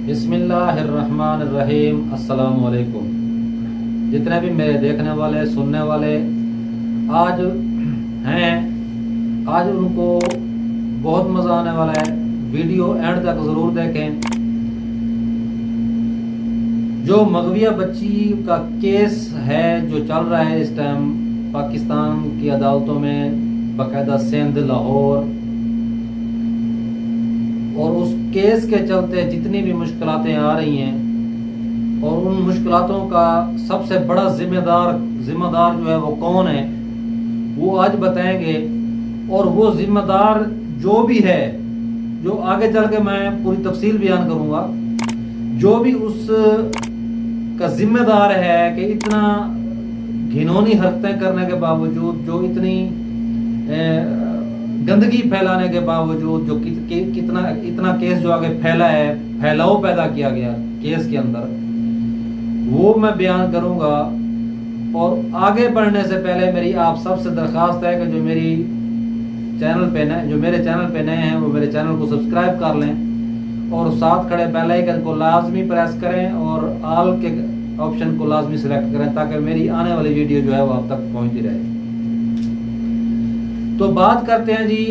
बिस्मिल्लाहिर्रहमानिर्रहीम। अस्सलाम वालेकुम। जितने भी मेरे देखने वाले सुनने वाले आज हैं, आज उनको बहुत मज़ा आने वाला है। वीडियो एंड तक ज़रूर देखें। जो मगविया बच्ची का केस है जो चल रहा है इस टाइम पाकिस्तान की अदालतों में, बाकायदा सिंध, लाहौर, और उस केस के चलते जितनी भी मुश्किलातें आ रही हैं और उन मुश्किलातों का सबसे बड़ा जिम्मेदार जो है वो कौन है, वो आज बताएंगे। और वो जिम्मेदार जो भी है, जो आगे चल के मैं पूरी तफसील बयान करूंगा, जो भी उस का जिम्मेदार है कि इतना घिनौनी हरकतें करने के बावजूद, जो इतनी गंदगी फैलाने के बावजूद, जो इतना केस जो आगे फैला है, फैलाव पैदा किया गया केस के अंदर, वो मैं बयान करूंगा। और आगे बढ़ने से पहले मेरी आप सबसे दरख्वास्त है कि जो मेरे चैनल पे नए हैं वो मेरे चैनल को सब्सक्राइब कर लें और साथ खड़े बेल आइकन को लाजमी प्रेस करें और ऑल के ऑप्शन को लाजमी सिलेक्ट करें ताकि मेरी आने वाली वीडियो जो है वो आप तक पहुंचती रहे। तो बात करते हैं जी,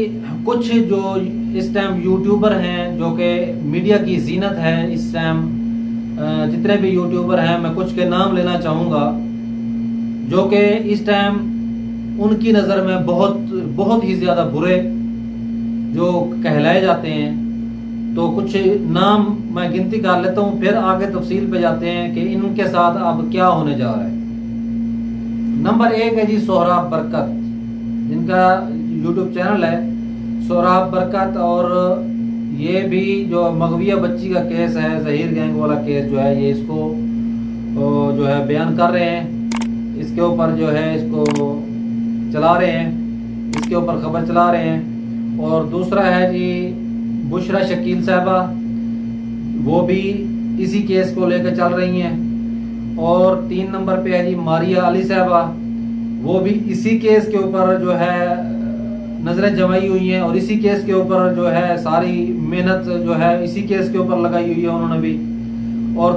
कुछ जो इस टाइम यूट्यूबर हैं जो कि मीडिया की जीनत है इस टाइम, जितने भी यूट्यूबर हैं मैं कुछ के नाम लेना चाहूँगा जो कि इस टाइम उनकी नज़र में बहुत ही ज़्यादा बुरे जो कहलाए जाते हैं। तो कुछ नाम मैं गिनती कर लेता हूँ, फिर आगे तफसील पे जाते हैं कि इनके साथ अब क्या होने जा रहा है। नंबर 1 है जी सोहराब बरकत, जिनका यूट्यूब चैनल है सोहराब बरकत। और ये भी जो मगविया बच्ची का केस है, ज़हीर गैंग वाला केस जो है, ये इसको जो है बयान कर रहे हैं, इसके ऊपर जो है इसको चला रहे हैं, इसके ऊपर खबर चला रहे हैं। और दूसरा है जी बुशरा शकील साहबा, वो भी इसी केस को लेकर चल रही हैं। और 3 नंबर पे है जी मारिया अली साहबा, वो भी इसी केस के ऊपर जो है नजरें जमाई हुई हैं और इसी केस के ऊपर जो है सारी मेहनत जो है इसी केस के ऊपर लगाई हुई है उन्होंने भी। और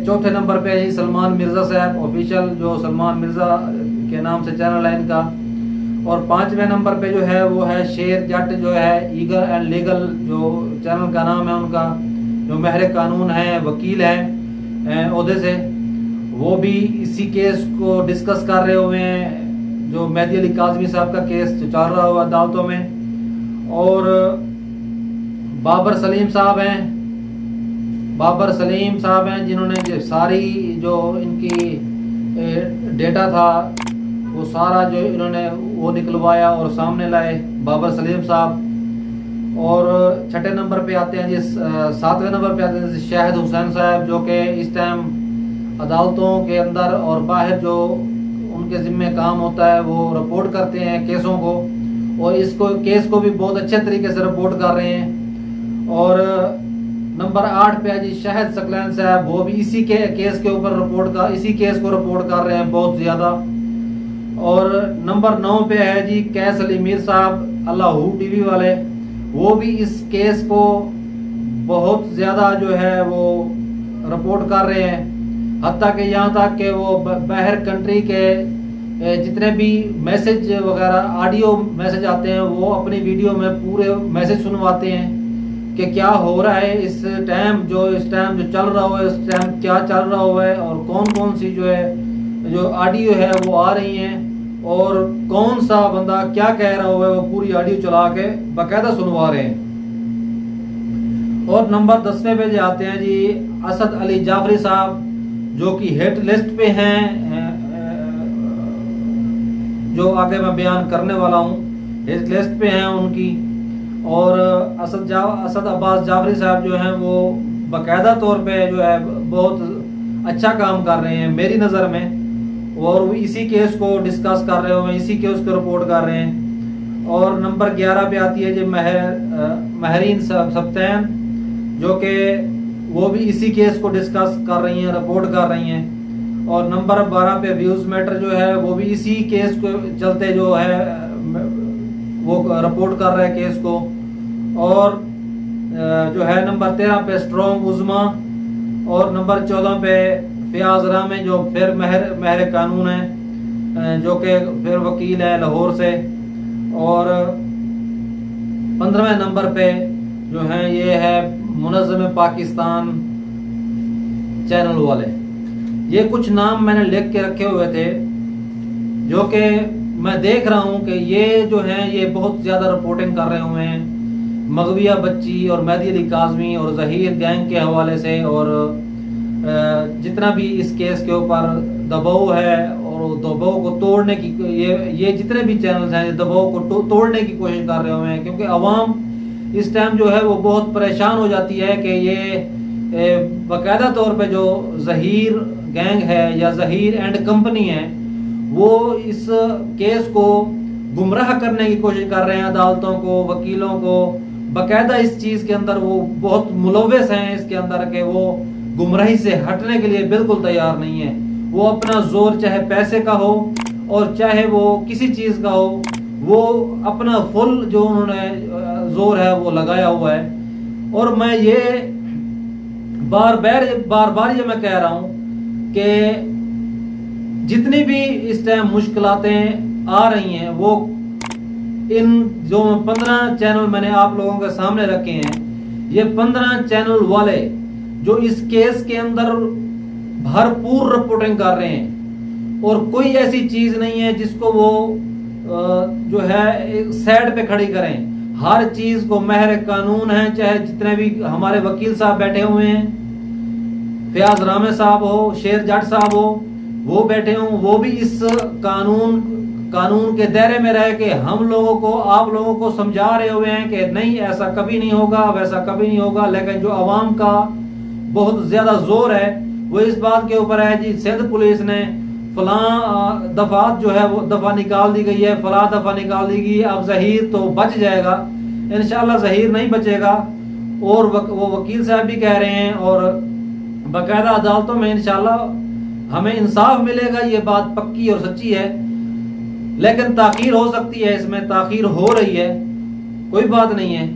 4थे नंबर पे है जी सलमान मिर्ज़ा साहब ऑफिशियल, जो सलमान मिर्ज़ा के नाम से चैनल है इनका। और 5वें नंबर पे जो है वो है शेर जट, जो है ईगल एंड लीगल जो चैनल का नाम है उनका, जो महरे कानून है, वकील है ओहदे से, वो भी इसी केस को डिस्कस कर रहे हुए हैं, जो मेहदी अली काज़मी साहब का केस जो चल रहा हुआ अदालतों में। और बाबर सलीम साहब हैं जिन्होंने सारी जो इनकी डेटा था वो सारा जो इन्होंने वो निकलवाया और सामने लाए, बाबर सलीम साहब। और 6ठे नंबर पे आते हैं जी 7वें नंबर पे आते हैं शाहिद हुसैन साहब, जो कि इस टाइम अदालतों के अंदर और बाहर जो उनके जिम्मे काम होता है वो रिपोर्ट करते हैं केसों को, और केस को भी बहुत अच्छे तरीके से रिपोर्ट कर रहे हैं। और नंबर 8 पे है जी शाहिद सकलैन साहब, वो भी इसी केस के ऊपर इसी केस को रिपोर्ट कर रहे हैं बहुत ज़्यादा। और नंबर 9 पे है जी कैस अली मीर साहब अल्लाहू टीवी वाले, वो भी इस केस को बहुत ज़्यादा जो है वो रिपोर्ट कर रहे हैं। हत्ता कि यहाँ तक कि वो बाहर कंट्री के जितने भी मैसेज वगैरह ऑडियो मैसेज आते हैं वो अपनी वीडियो में पूरे मैसेज सुनवाते हैं कि क्या हो रहा है इस टाइम जो चल रहा हुआ है, इस टाइम क्या चल रहा हुआ है, और कौन कौन सी जो ऑडियो है वो आ रही हैं, और कौन सा बंदा क्या कह रहा हुआ है वो पूरी ऑडियो चला के बाकायदा सुनवा रहे हैं। और नंबर 10वें पे जाते हैं जी असद अली जाफरी साहब, जो कि हेट लिस्ट पे हैं, जो आगे मैं बयान करने वाला हूँ, हेट लिस्ट पे हैं उनकी। और असद अब्बास जाफरी साहब जो हैं वो बाकायदा तौर पे जो है बहुत अच्छा काम कर रहे हैं मेरी नज़र में, और वो इसी केस को डिस्कस कर रहे हुए, इसी केस को रिपोर्ट कर रहे हैं। और नंबर 11 पे आती है जी महरीन सब्तैन, जो कि वो भी इसी केस को डिस्कस कर रही हैं, रिपोर्ट कर रही हैं। और नंबर 12 पे व्यूज मैटर जो है वो भी इसी केस को चलते जो है वो रिपोर्ट कर रहा है केस को। और जो है नंबर 13 पे स्ट्रॉन्ग उज़मा, और नंबर 14 पे फयाज रामे जो फिर महर कानून है, जो कि फिर वकील है लाहौर से। और 15वें नंबर पे जो है ये है मुनज़्ज़म पाकिस्तान चैनल वाले। ये कुछ नाम मैंने लिख के रखे हुए थे, जो कि मैं देख रहा हूँ कि ये जो हैं ये बहुत ज़्यादा रिपोर्टिंग कर रहे हुए हैं मगविया बच्ची और मेहदी अली काज़मी और ज़हीर गैंग के हवाले से। और जितना भी इस केस के ऊपर दबाव है और दबाव को तोड़ने की ये जितने भी चैनल्स हैं दबाव को तोड़ने की कोशिश कर रहे हुए हैं, क्योंकि अवाम इस टाइम जो है वो बहुत परेशान हो जाती है कि ये बाकायदा तौर पे जो ज़हीर गैंग है या ज़हीर एंड कंपनी है वो इस केस को गुमराह करने की कोशिश कर रहे हैं, अदालतों को, वकीलों को। बाकायदा इस चीज़ के अंदर वो बहुत मुलव्वस हैं इसके अंदर के वो गुमराही से हटने के लिए बिल्कुल तैयार नहीं है। वो अपना जोर चाहे पैसे का हो और चाहे वो किसी चीज़ का हो, वो अपना फुल जो उन्होंने जोर है वो लगाया हुआ है। और मैं ये बार बार ये मैं कह रहा हूँ कि जितनी भी इस टाइम मुश्किलातें आ रही हैं वो इन जो 15 चैनल मैंने आप लोगों के सामने रखे हैं, ये 15 चैनल वाले जो इस केस के अंदर भरपूर रिपोर्टिंग कर रहे हैं और कोई ऐसी चीज नहीं है जिसको वो जो है एक साइड पे खड़ी करें। हर चीज को महर कानून है, चाहे जितने भी हमारे वकील साहब बैठे हुए हैं, फयाज रामे साहब हो, शेर जट साहब हो, वो बैठे हों, वो भी इस कानून के दायरे में रह के हम लोगों को, आप लोगों को समझा रहे हुए हैं कि नहीं ऐसा कभी नहीं होगा, वैसा कभी नहीं होगा। लेकिन जो अवाम का बहुत ज्यादा जोर है वो इस बात के ऊपर है जी सिंध पुलिस ने फलां दफात जो है वो दफा निकाल दी गई है, फलां दफा निकाल दी गई, अब ज़हीर तो बच जाएगा। इंशाल्लाह ज़हीर नहीं बचेगा। और वो वकील साहब भी कह रहे हैं और बाकायदा अदालतों में इंशाल्लाह हमें इंसाफ मिलेगा, ये बात पक्की और सच्ची है। लेकिन ताखीर हो सकती है, इसमें ताखीर हो रही है, कोई बात नहीं है।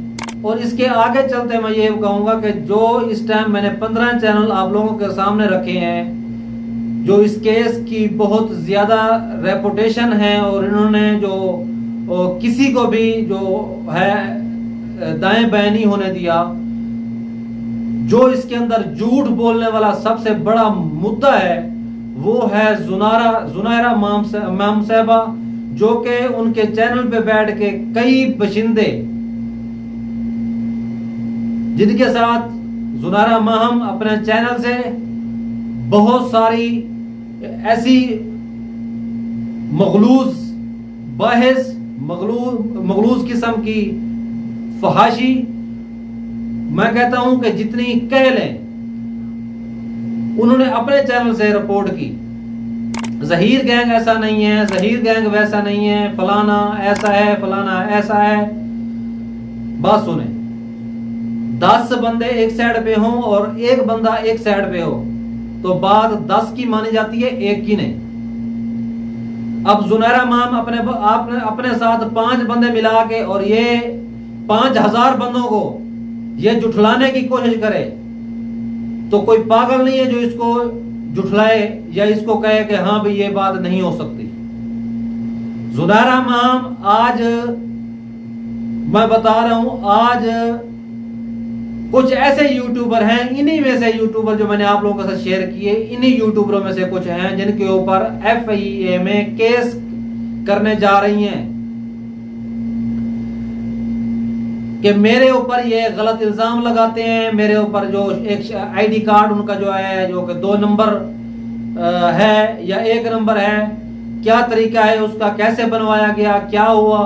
और इसके आगे चलते मैं ये कहूँगा कि जो इस टाइम मैंने 15 चैनल आप लोगों के सामने रखे हैं जो इस केस की बहुत ज़्यादा रेपुटेशन है और इन्होंने जो किसी को भी जो है दाएं बाएं नहीं होने दिया, जो इसके अंदर झूठ बोलने वाला सबसे बड़ा मुद्दा है वो है जुनायरा माम साहबा, जो कि उनके चैनल पे बैठ के कई बशिंदे जिनके साथ जुनायरा माहम अपने चैनल से बहुत सारी ऐसी मगलूज बहस, मगलूज किस्म की फहाशी, मैं कहता हूं कि जितनी कह लें उन्होंने अपने चैनल से रिपोर्ट की। ज़हीर गैंग ऐसा नहीं है, ज़हीर गैंग वैसा नहीं है, फलाना ऐसा है, फलाना ऐसा है। बात सुने, 10 बंदे एक साइड पे हों और एक बंदा एक साइड पे हो तो बात 10 की मानी जाती है, एक की नहीं। अब जुनैरा माम अपने साथ 5 बंदे मिला के और ये 5000 बंदों को ये जुठलाने की कोशिश करे तो कोई पागल नहीं है जो इसको जुठलाए या इसको कहे कि हाँ भाई ये बात नहीं हो सकती। जुनैरा माम आज मैं बता रहा हूं, आज कुछ ऐसे यूट्यूबर हैं, इन्हीं में से यूट्यूबर जो मैंने आप लोगों के साथ शेयर किए, इन्हीं यूट्यूबरों में से कुछ हैं जिनके ऊपर FIA में केस करने जा रही हैं कि मेरे ऊपर ये गलत इल्जाम लगाते हैं, मेरे ऊपर जो एक ID कार्ड उनका जो है जो कि 2 नंबर है या 1 नंबर है, क्या तरीका है उसका, कैसे बनवाया गया, क्या हुआ,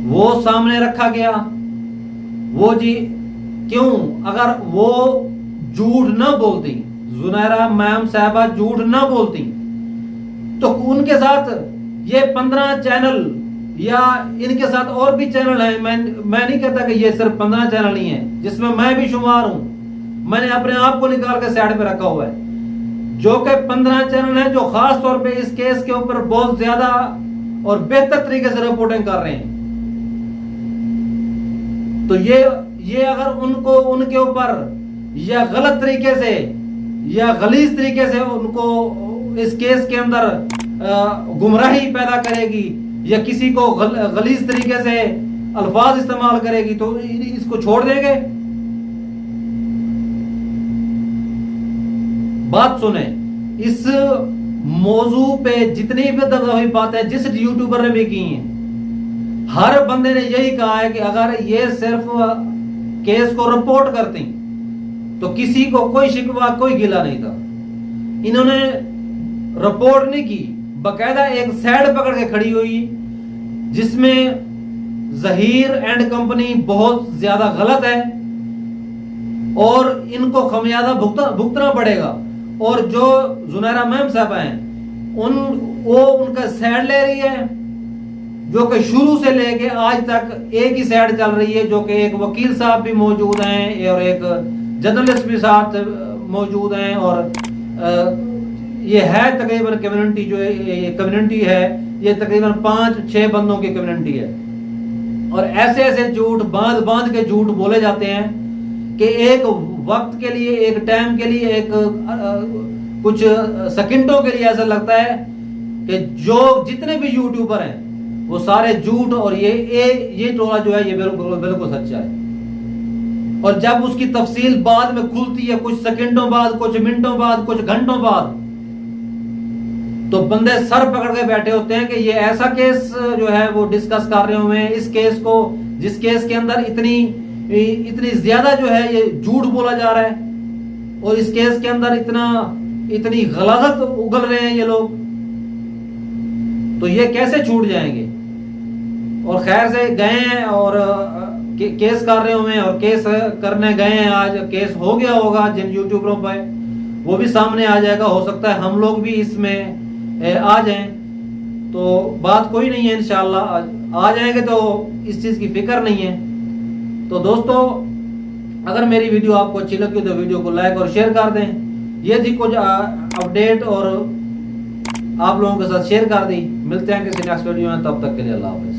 वो सामने रखा गया। वो जी क्यों, अगर वो झूठ न बोलती, जुनैरा मैम साहबा झूठ न बोलती तो उनके साथ ये 15 चैनल या इनके साथ और भी चैनल हैं। मैं नहीं कहता कि ये सिर्फ 15 चैनल ही हैं, जिसमें मैं भी शुमार हूं। मैंने अपने आप को निकाल के साइड पे रखा हुआ है, जो कि 15 चैनल हैं जो खास तौर पे इस केस के ऊपर बहुत ज्यादा और बेहतर तरीके से रिपोर्टिंग कर रहे हैं। तो ये अगर उनको उनके ऊपर या गलत तरीके से या गलीज तरीके से उनको इस केस के अंदर गुमराही पैदा करेगी या किसी को गलीज तरीके से अल्फाज इस्तेमाल करेगी, तो इसको छोड़ देंगे? बात सुने, इस मौजू पे जितनी भी दफा बातें जिस यूट्यूबर ने भी की हैं, हर बंदे ने यही कहा है कि अगर ये सिर्फ केस को रिपोर्ट करती तो किसी को कोई शिकवा कोई गिला नहीं था। इन्होंने रिपोर्ट नहीं की, बकायदा एक साइड पकड़ के खड़ी हुई जिसमें जहीर एंड कंपनी बहुत ज्यादा गलत है और इनको खमियाजा भुगतना पड़ेगा। और जो जुनैरा मैम साहब हैं उनका साइड ले रही है, जो कि शुरू से लेके आज तक एक ही साइड चल रही है, जो कि एक वकील साहब भी मौजूद हैं और एक जर्नलिस्ट भी साथ मौजूद हैं। और ये है तकरीबन कम्युनिटी, जो ये कम्युनिटी है ये तकरीबन 5-6 बंदों की कम्युनिटी है। और ऐसे ऐसे झूठ बांध के झूठ बोले जाते हैं कि एक वक्त के लिए, एक टाइम के लिए, एक कुछ सेकंडों के लिए ऐसा लगता है कि जो जितने भी यूट्यूबर हैं वो सारे झूठ और ये टोला जो है ये बिल्कुल सच्चा है। और जब उसकी तफसील बाद में खुलती है, कुछ सेकंडों बाद, कुछ मिनटों बाद, कुछ घंटों बाद, तो बंदे सर पकड़ के बैठे होते हैं कि ये ऐसा केस जो है वो डिस्कस कर रहे हुए हैं। इस केस को, जिस केस के अंदर इतनी ज्यादा जो है ये झूठ बोला जा रहा है और इस केस के अंदर इतनी गलाजत उगल रहे हैं ये लोग, तो ये कैसे छूट जाएंगे? और खैर से गए हैं और केस कर रहे हुए हैं और केस करने गए हैं। आज केस हो गया होगा जिन यूट्यूबरों पर, वो भी सामने आ जाएगा। हो सकता है हम लोग भी इसमें आ जाएं, तो बात कोई नहीं है, इंशाल्लाह आ जाएंगे, तो इस चीज की फिक्र नहीं है। तो दोस्तों, अगर मेरी वीडियो आपको अच्छी लगी तो वीडियो को लाइक और शेयर कर दें। ये थी कुछ अपडेट और आप लोगों के साथ शेयर कर दी। मिलते हैं किसी नेक्स्ट वीडियो में, तब तक के लिए अल्लाह हाफ़िज़।